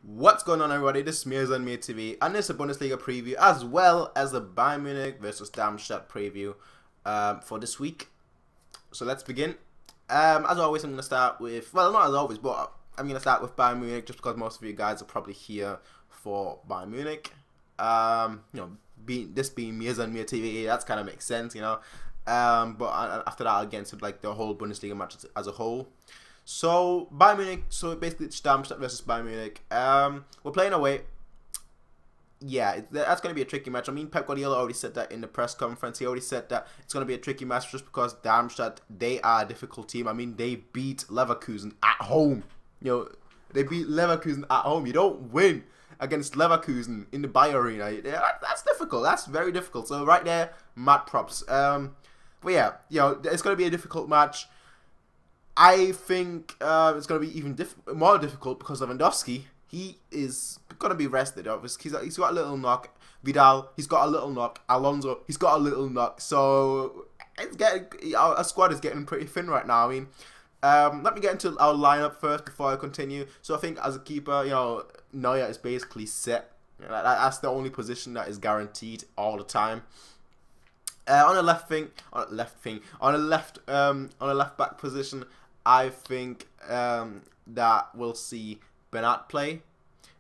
What's going on, everybody? This is Mirza and MD5, and this is a Bundesliga preview as well as the Bayern Munich versus Darmstadt preview for this week. So let's begin. As always, I'm going to start with, well, not as always, but I'm going to start with Bayern Munich just because most of you guys are probably here for Bayern Munich. This being Mirza and MD5, that kind of makes sense, you know. But after that, I'll get into like the whole Bundesliga match as a whole. So Bayern Munich, so basically it's Darmstadt versus Bayern Munich. We're playing away. Yeah, that's going to be a tricky match. I mean, Pep Guardiola already said that in the press conference. He already said that it's going to be a tricky match just because Darmstadt, they are a difficult team. I mean, they beat Leverkusen at home. You know, they beat Leverkusen at home. You don't win against Leverkusen in the Bayer Arena. That's difficult. That's very difficult. So right there, mad props. But yeah, you know, it's going to be a difficult match. I think it's going to be even more difficult because Lewandowski, he is going to be rested. Obviously, he's got a little knock. Vidal, he's got a little knock. Alonso, he's got a little knock. So our squad is getting pretty thin right now. I mean, let me get into our lineup first before I continue. So I think as a keeper, you know, Neuer is basically set. You know, that's the only position that is guaranteed all the time. On the on the left back position, I think that we'll see Bernat play,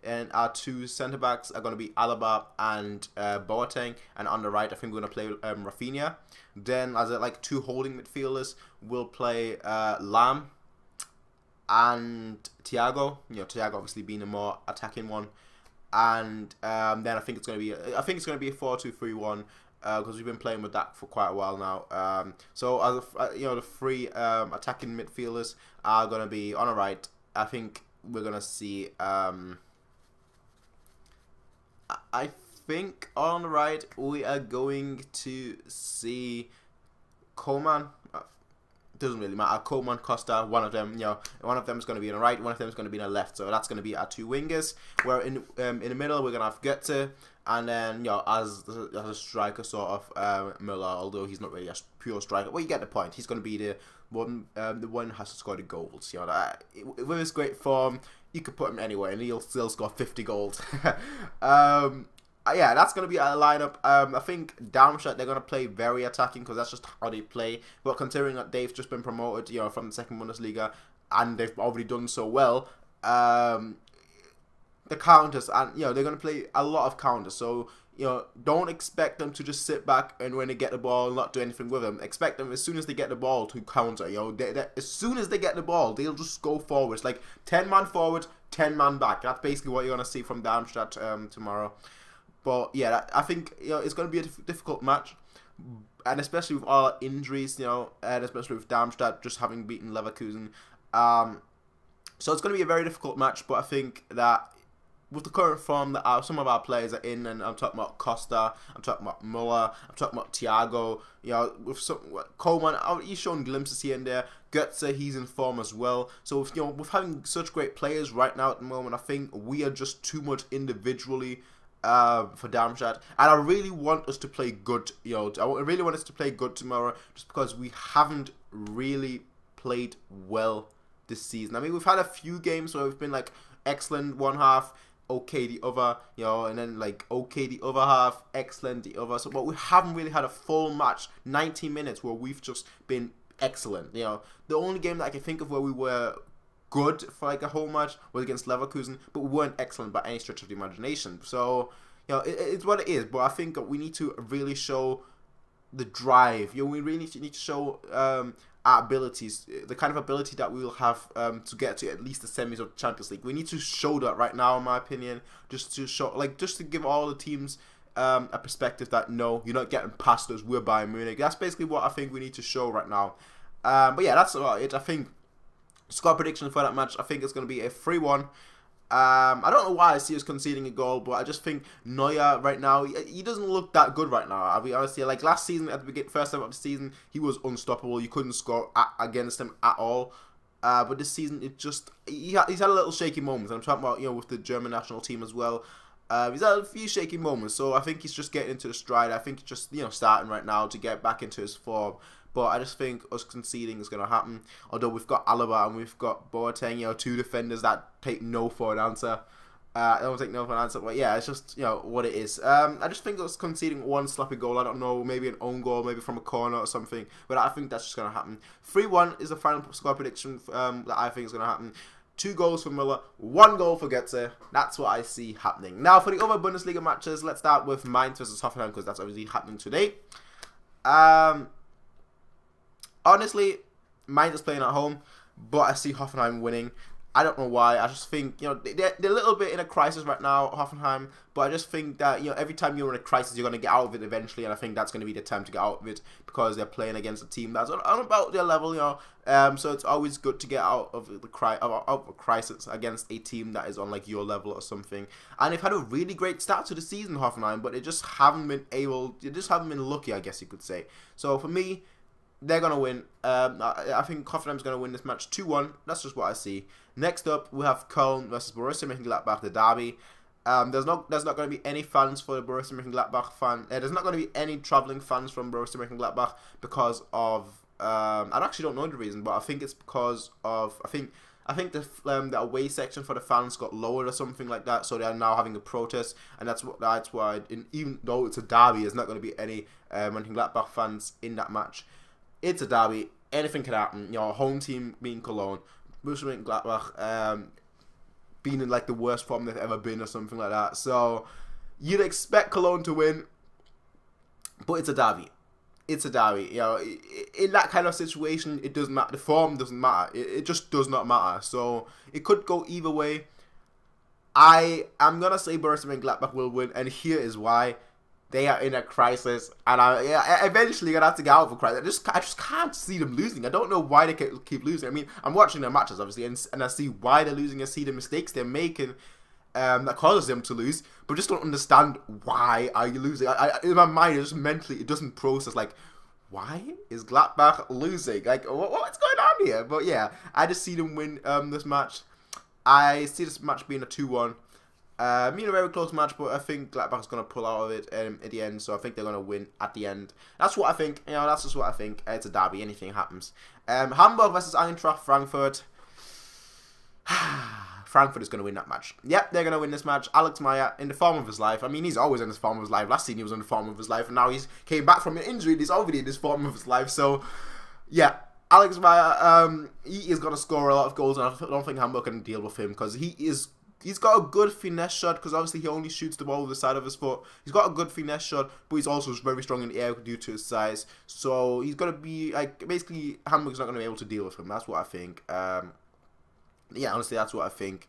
and our two centre backs are going to be Alaba and Boateng, and on the right I think we're going to play Rafinha. Then as like two holding midfielders, we'll play Lam and Thiago. You know, Thiago obviously being a more attacking one, and then I think it's going to be a 4-2-3-1. Because we've been playing with that for quite a while now. So as you know, the three attacking midfielders are gonna be on the right. I think we're gonna see. I think on the right we are going to see Coman. Doesn't really matter. Coman, Costa, one of them. You know, one of them is going to be on the right, one of them is going to be on the left. So that's going to be our two wingers. Where in the middle we're going to have Götze, and then you know as a striker sort of Müller, although he's not really a pure striker. Well, you get the point. He's going to be the one who has to score the goals. You know, with his great form, you could put him anywhere and he'll still score 50 goals. Yeah, that's going to be our lineup. I think Darmstadt, they're going to play very attacking because that's just how they play. But considering that they've just been promoted, you know, from the second Bundesliga, and they've already done so well, the counters, and, you know, they're going to play a lot of counters. So, you know, don't expect them to just sit back and when they get the ball, not do anything with them. Expect them as soon as they get the ball to counter. You know, as soon as they get the ball, they'll just go forward. It's like 10-man forward, 10-man back. That's basically what you're going to see from Darmstadt tomorrow. But yeah, I think, you know, it's going to be a difficult match, and especially with all our injuries, you know, and especially with Darmstadt just having beaten Leverkusen. So it's going to be a very difficult match. But I think that with the current form that some of our players are in, and I'm talking about Costa, I'm talking about Müller, I'm talking about Thiago, you know, with Coman, he's shown glimpses here and there. Götze, he's in form as well. So with, you know, with having such great players right now at the moment, I think we are just too much individually for Darmstadt, and I really want us to play good. You know, I really want us to play good tomorrow, just because we haven't really played well this season. I mean, we've had a few games where we've been like excellent one half, okay the other, you know, and then like okay the other half, excellent the other. So, but we haven't really had a full match, 90 minutes, where we've just been excellent. You know, the only game that I can think of where we were good for like a whole match was against Leverkusen, but we weren't excellent by any stretch of the imagination. So, you know, it's what it is. But I think we need to really show the drive. You know, we really need to show our abilities, the kind of ability that we will have to get to at least the semis of the Champions League. We need to show that right now, in my opinion, just to give all the teams a perspective that no, you're not getting past us. We're Bayern Munich. That's basically what I think we need to show right now. But yeah, that's about it. I think. Score prediction for that match, I think it's going to be a 3-1. I don't know why I see us conceding a goal, but I just think Neuer right now, he doesn't look that good right now. I'll be honest here. Like last season, at the beginning, first time of the season, he was unstoppable. You couldn't score against him at all. But this season, he's had a little shaky moments. I'm talking about, you know, with the German national team as well. He's had a few shaky moments, so I think he's just getting into the stride. I think he's just, you know, starting right now to get back into his form. But I just think us conceding is going to happen. Although we've got Alaba and we've got Boateng, you know, two defenders that take no for an answer. I don't take no for an answer, but yeah, it's just, you know, what it is. I just think it's conceding one sloppy goal. I don't know, maybe an own goal, maybe from a corner or something, but I think that's just going to happen. 3-1 is the final score prediction that I think is going to happen. 2 goals for Müller, 1 goal for Götze. That's what I see happening. Now, for the other Bundesliga matches, let's start with Mainz versus Hoffenheim, because that's obviously happening today. Honestly, Mainz is playing at home, but I see Hoffenheim winning. I don't know why. I just think, you know, they're a little bit in a crisis right now, Hoffenheim. But I just think that, you know, every time you're in a crisis, you're going to get out of it eventually. And I think that's going to be the time to get out of it, because they're playing against a team that's on about their level, you know. So it's always good to get out of the crisis against a team that is on, like, your level or something. And they've had a really great start to the season, Hoffenheim, but they just haven't been lucky, I guess you could say. So for me, they're going to win. I think Hoffenheim's going to win this match 2-1. That's just what I see. Next up, we have Köln versus Borussia Mönchengladbach, the derby. There's not going to be any fans for the Borussia Mönchengladbach fan. There's not going to be any travelling fans from Borussia Mönchengladbach because of... I actually don't know the reason, but I think it's because of... I think the away section for the fans got lowered or something like that, so they are now having a protest, and that's why, even though it's a derby, there's not going to be any Mönchengladbach fans in that match. It's a derby. Anything can happen. You know, home team being Cologne, Borussia Mönchengladbach being in, like, the worst form they've ever been or something like that. So you'd expect Cologne to win, but it's a derby. It's a derby. You know, in that kind of situation, it doesn't matter. The form doesn't matter. It just does not matter. So it could go either way. I am gonna say Borussia Mönchengladbach will win, and here is why. They are in a crisis, and I eventually gonna have to get out of a crisis. I just can't see them losing. I don't know why they keep losing. I mean, I'm watching their matches obviously, and I see why they're losing. I see the mistakes they're making that causes them to lose, but just don't understand why are you losing. In my mind, just mentally, it doesn't process, like, why is Gladbach losing? Like, what's going on here? But yeah, I just see them win this match. I see this match being a 2-1. A very close match, but I think Gladbach's going to pull out of it at the end, so I think they're going to win at the end. That's what I think. You know, that's just what I think. It's a derby. Anything happens. Hamburg versus Eintracht Frankfurt. Frankfurt is going to win that match. Yep, they're going to win this match. Alex Meyer, in the form of his life. I mean, he's always in the form of his life. Last season, he was in the form of his life, and now he's came back from an injury. He's already in this form of his life. So, yeah, Alex Meyer, he is going to score a lot of goals, and I don't think Hamburg can deal with him, because he's got a good finesse shot, because obviously he only shoots the ball with the side of his foot. He's got a good finesse shot, but he's also very strong in the air due to his size. So he's going to be, like, basically, Hamburg's not going to be able to deal with him. That's what I think. Yeah, honestly, that's what I think.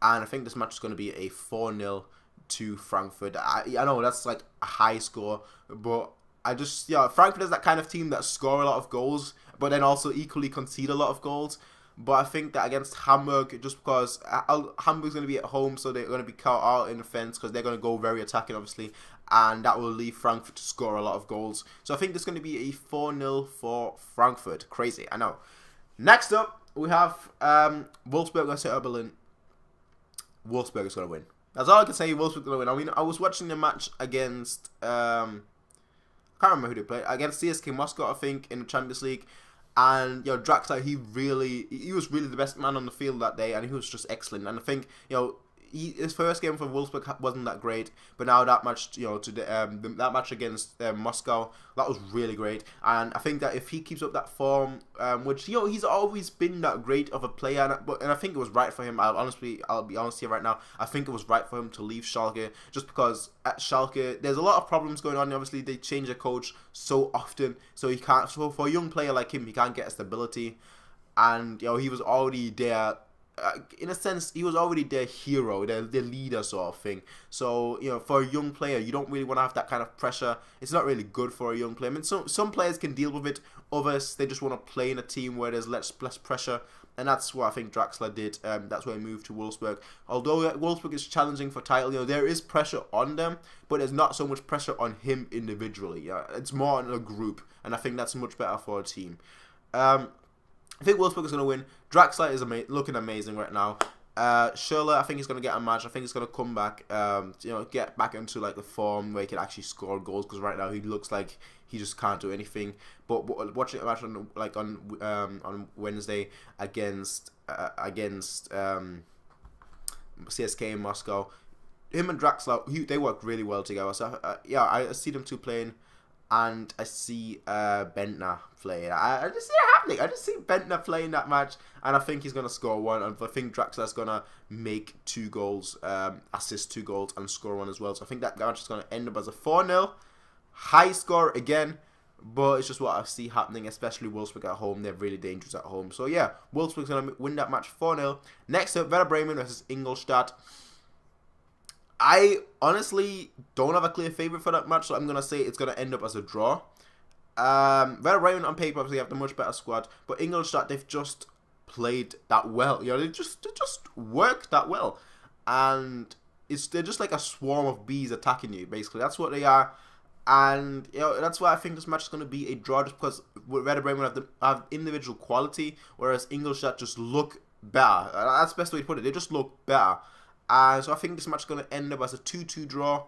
And I think this match is going to be a 4-0 to Frankfurt. I know that's, like, a high score, but I just, yeah, Frankfurt is that kind of team that score a lot of goals, but then also equally concede a lot of goals. But I think that against Hamburg, just because Hamburg's going to be at home, so they're going to be caught out in the fence, because they're going to go very attacking, obviously, and that will leave Frankfurt to score a lot of goals. So I think there's going to be a 4-0 for Frankfurt. Crazy, I know. Next up, we have Wolfsburg versus Hertha Berlin. Wolfsburg is going to win. That's all I can say. Wolfsburg is going to win. I mean, I was watching the match against, I can't remember who they played, against CSK Moscow, I think, in the Champions League. And, you know, Draxler, he was really the best man on the field that day, and he was just excellent. And I think, you know, his first game for Wolfsburg wasn't that great, but now that match, you know, that match against Moscow, that was really great. And I think that if he keeps up that form, which, you know, he's always been that great of a player, and I think it was right for him. I'll be honest here right now. I think it was right for him to leave Schalke, just because at Schalke there's a lot of problems going on. Obviously, they change their coach so often, so he can't. So for a young player like him, he can't get stability, and, you know, he was already there. In a sense, he was already their hero, their leader sort of thing. So, you know, for a young player, you don't really want to have that kind of pressure. It's not really good for a young player. I mean, some players can deal with it. Others, they just want to play in a team where there's less pressure. And that's what I think Draxler did. That's why he moved to Wolfsburg. Although Wolfsburg is challenging for title, you know, there is pressure on them, but there's not so much pressure on him individually. Yeah? It's more on a group, and I think that's much better for a team. I think Wolfsburg is going to win. Draxler is looking amazing right now. Schürrle, I think he's going to get a match. I think he's going to come back, you know, get back into, like, the form where he can actually score goals, because right now he looks like he just can't do anything. But watching a match on Wednesday against CSK in Moscow. Him and Draxler, they work really well together. So yeah, I see them two playing, and I see Bentner playing. I just see it happening. I just see Bentner playing that match, and I think he's gonna score one. And I think Draxler's gonna make 2 goals, assist 2 goals, and score one as well. So I think that match is gonna end up as a 4-0, high score again. But it's just what I see happening, especially Wolfsburg at home. They're really dangerous at home. So yeah, Wolfsburg's gonna win that match 4-0. Next up, Werder Bremen versus Ingolstadt. I honestly don't have a clear favourite for that match, so I'm going to say it's going to end up as a draw. Werder Bremen on paper obviously have the much better squad, but Ingolstadt, they've just played that well. You know, they just worked that well. And they're just like a swarm of bees attacking you, basically. That's what they are. And, you know, that's why I think this match is going to be a draw, just because Werder Bremen have individual quality, whereas Ingolstadt just look better. That's the best way to put it. They just look better. So I think this match is going to end up as a 2-2 draw.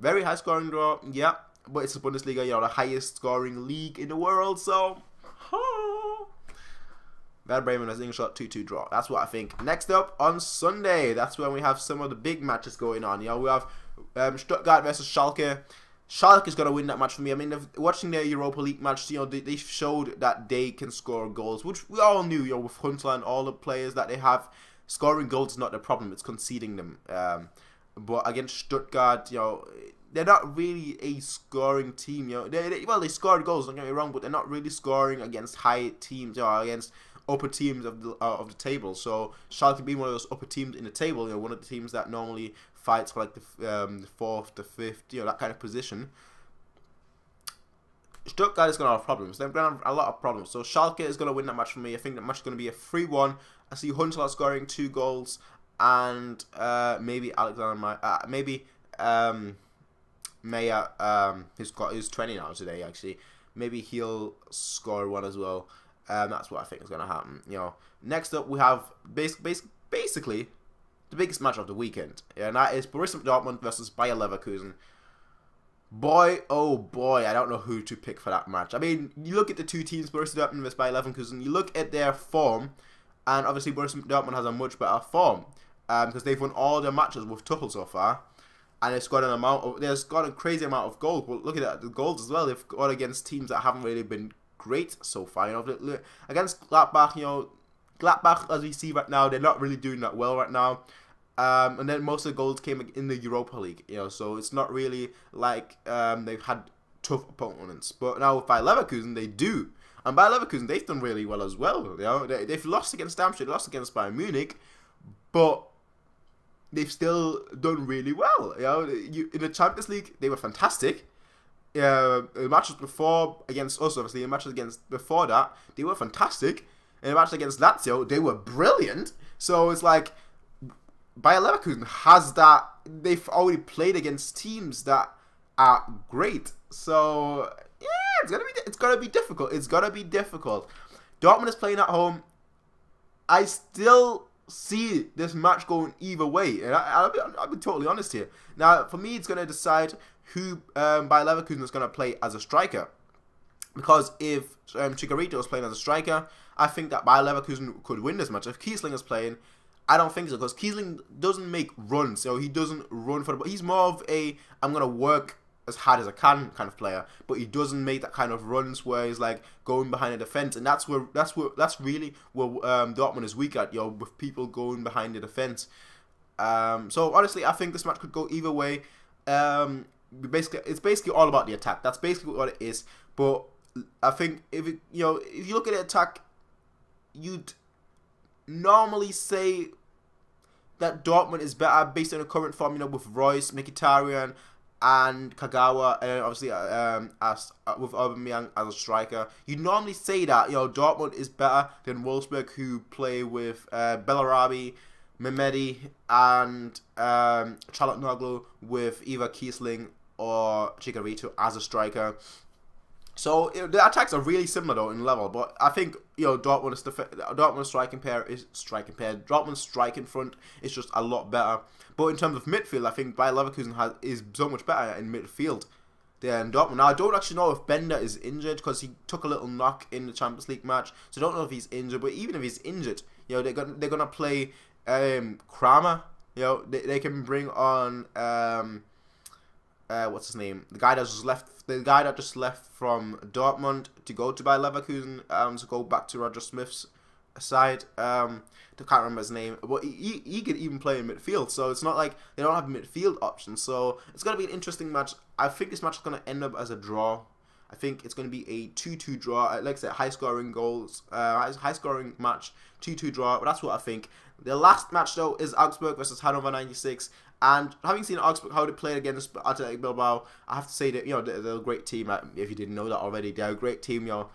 Very high scoring draw, yeah. But it's the Bundesliga, you know, the highest scoring league in the world. So, Werder Bremen has Ingolstadt 2-2 draw. That's what I think. Next up on Sunday, that's when we have some of the big matches going on. You know, we have Stuttgart versus Schalke. Schalke is going to win that match for me. I mean, watching their Europa League match, you know, they showed that they can score goals, which we all knew, you know, with Huntelaar and all the players that they have. Scoring goals is not the problem, it's conceding them. But against Stuttgart, you know, they're not really a scoring team. You know, well, they scored goals, don't get me wrong, but they're not really scoring against high teams, you know, against upper teams of the table. So Schalke being one of those upper teams in the table, you know, one of the teams that normally fights for like the 4th, the 5th, you know, that kind of position. Stuttgart is going to have problems. They're going to have a lot of problems. So Schalke is going to win that match for me. I think that match is going to be a 3-1. I see Huntelaar scoring 2 goals, and maybe Alexander, Meyer, he's 20 now today actually. Maybe he'll score one as well. That's what I think is going to happen. You know, next up we have basically the biggest match of the weekend, and that is Borussia Dortmund versus Bayer Leverkusen. Boy, oh boy, I don't know who to pick for that match. I mean, you look at the two teams, Borussia Dortmund versus Bayer Leverkusen. You look at their form. And obviously, Borussia Dortmund has a much better form because they've won all their matches with Tuchel so far, and they've got a crazy amount of goals. But look at that, the goals as well. They've got against teams that haven't really been great so far. You know, against Gladbach, you know, Gladbach as we see right now, they're not really doing that well right now. And then most of the goals came in the Europa League. You know, so it's not really like they've had tough opponents. But now with Bayer Leverkusen, they do. And Bayer Leverkusen, they've done really well as well. You know, they've lost against Darmstadt, lost against Bayern Munich, but they've still done really well. You know, in the Champions League, they were fantastic. The matches before against us, obviously, the matches against before that, they were fantastic. In the match against Lazio, they were brilliant. So it's like Bayer Leverkusen has that. They've already played against teams that are great. So yeah, it's gonna be difficult. It's gonna be difficult. Dortmund is playing at home. I still see this match going either way, and I'll be totally honest here. Now, for me, it's gonna decide who Bayer Leverkusen is gonna play as a striker, because if Chicharito is playing as a striker, I think that Bayer Leverkusen could win this match. If Kiesling is playing, I don't think so, because Kiesling doesn't make runs, so he doesn't run for the ball. He's more of a I'm gonna work as hard as I can kind of player, but he doesn't make that kind of runs where he's like going behind the defense, and that's really where Dortmund is weak at, with people going behind the defense. So honestly, I think this match could go either way. It's basically all about the attack. That's basically what it is. But I think if you look at the attack, you'd normally say that Dortmund is better based on the current form, with Royce, Mkhitaryan, and Kagawa, and obviously with Aubameyang as a striker. You normally say that Dortmund is better than Wolfsburg, who play with Bellarabi, Mehmedi, and Çalhanoğlu with either Kiesling or Chicharito as a striker. So the attacks are really similar though in level, but I think Dortmund's striking front is just a lot better. But in terms of midfield, I think Bayer Leverkusen is so much better in midfield than Dortmund. Now I don't actually know if Bender is injured, because he took a little knock in the Champions League match, so I don't know if he's injured. But even if he's injured, they're gonna play Kramer. You know, they can bring on what's his name? The guy that just left from Dortmund to go to Bayer Leverkusen, to go back to Roger Smith's side. I can't remember his name, but he could even play in midfield. So it's not like they don't have midfield options. So it's gonna be an interesting match. I think this match is gonna end up as a draw. I think it's going to be a 2-2 draw. Like I said, high-scoring goals, high-scoring match, 2-2 draw. But that's what I think. The last match, though, is Augsburg versus Hannover 96. And having seen Augsburg, how they played against Athletic Bilbao, I have to say that, you know, they're a great team. If you didn't know that already, they're a great team, you know.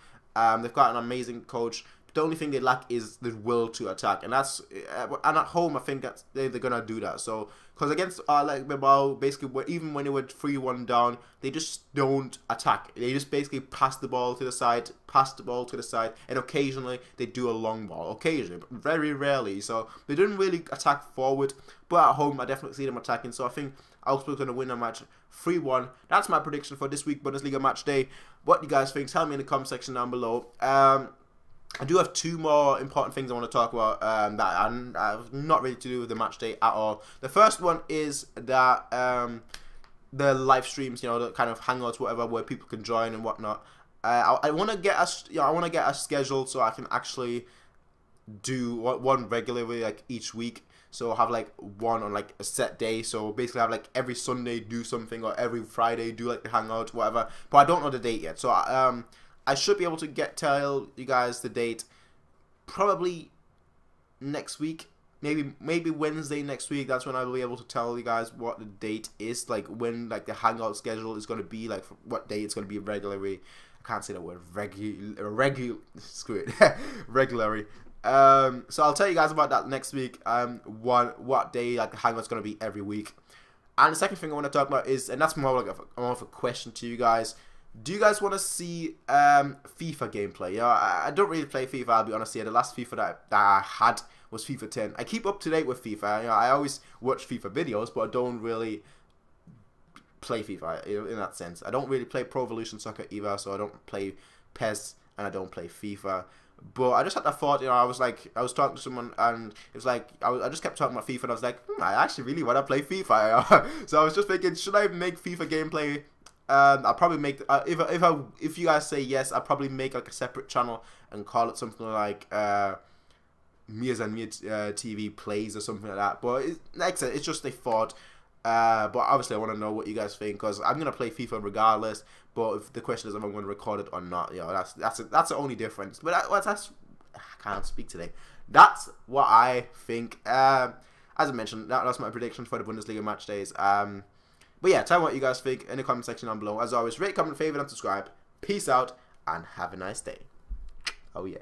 They've got an amazing coach. The only thing they lack is the will to attack, and that's and at home I think that they're gonna do that. So because against like Bilbao, basically even when they were 3-1 down, they just don't attack. They just basically pass the ball to the side, and occasionally they do a long ball. Occasionally, but very rarely. So they didn't really attack forward. But at home, I definitely see them attacking. So I think Augsburg's gonna win a match 3-1. That's my prediction for this week Bundesliga match day. What do you guys think? Tell me in the comment section down below. I do have two more important things I want to talk about that are not really to do with the match day at all. The first one is that the live streams, you know, the kind of hangouts, whatever, where people can join and whatnot. I want to get a schedule so I can actually do one regularly, like each week. So I'll have like one on like a set day. So basically, I have like every Sunday do something, or every Friday do like the hangout, whatever. But I don't know the date yet. So I should be able to tell you guys the date probably next week, maybe Wednesday next week. That's when I will be able to tell you guys what the date is, like when like the hangout schedule is going to be, like what day it's going to be regularly. I can't say that word, screw it, regularly. So I'll tell you guys about that next week. What day like the hangout's going to be every week. And the second thing I want to talk about is, and that's more like more of a question to you guys. Do you guys want to see FIFA gameplay? You know, I don't really play FIFA, I'll be honest here. The last FIFA that I had was FIFA 10. I keep up to date with FIFA. You know, I always watch FIFA videos, but I don't really play FIFA in that sense. I don't really play Pro Evolution Soccer either, so I don't play PES and I don't play FIFA. But I just had that thought, you know, I was talking to someone and it was like, I just kept talking about FIFA and I was like, I actually really want to play FIFA. So I was just thinking, should I make FIFA gameplay? I'll probably make if you guys say yes, I'll probably make like a separate channel and call it something like Mia's and Mia TV Plays or something like that. But like I said, it's just a thought. But obviously I want to know what you guys think, because I'm gonna play FIFA regardless. But if the question is if I'm going to record it or not, you know, that's the only difference. But that's I can't speak today. That's what I think. As I mentioned, that's my prediction for the Bundesliga match days. But yeah, tell me what you guys think in the comment section down below. As always, rate, comment, favorite, and subscribe. Peace out, and have a nice day. Oh yeah.